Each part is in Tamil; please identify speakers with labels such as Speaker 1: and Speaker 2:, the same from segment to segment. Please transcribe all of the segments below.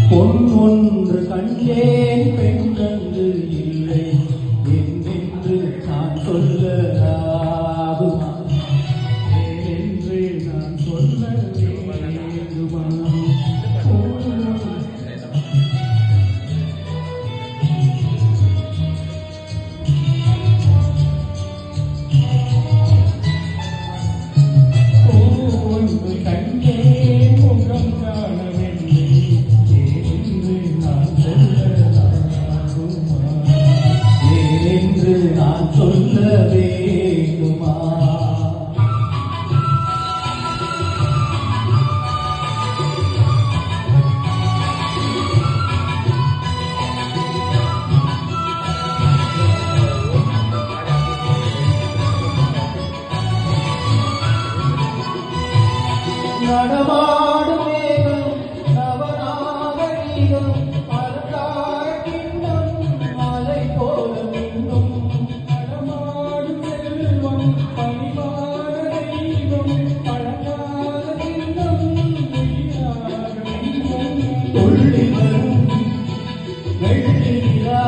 Speaker 1: பொன் ஒன்று கண்டேன் பெண் கண்டு இல்லை என்று நான் சொல்ல ஆகுமா? என்று நான் சொல்ல வேண்டுமா? ஒன்று கண்டேன் முகம் காணவில்லை என்று நான் சொல்ல வேண்டுமா? நடமாடும் மேகம் நவநாகரீகம் அலங்கார கிண்ணம் மாலை போல மின்னும் நடமாடும் செல்வம் பணிவான தெய்வம் அலங்கார கிண்ணம் துள்ளி வரும் வெள்ளி நிலா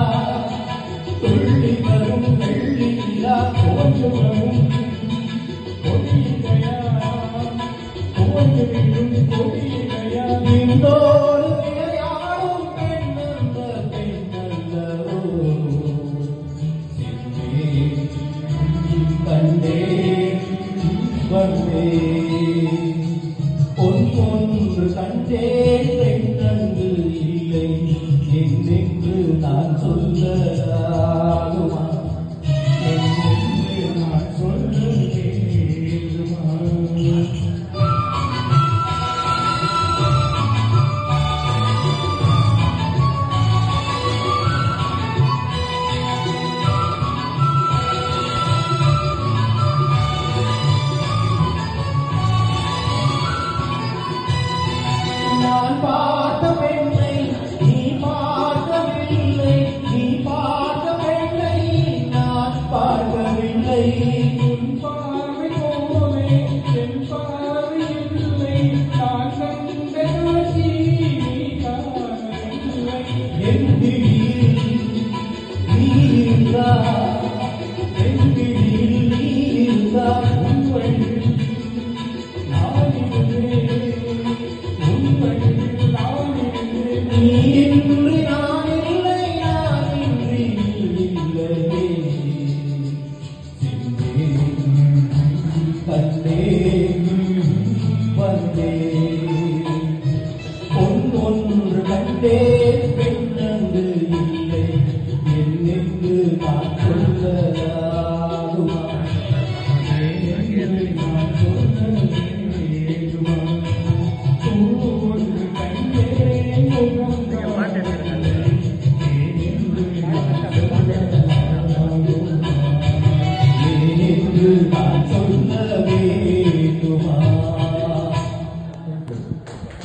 Speaker 1: துள்ளி வரும் வெள்ளி நிலா தோன்று வரும் இந்தோடு விளையாடும் பெண்ணல்ல பெண்ணல்லவோ கண்டே வந்தே ஒன்று கண்டே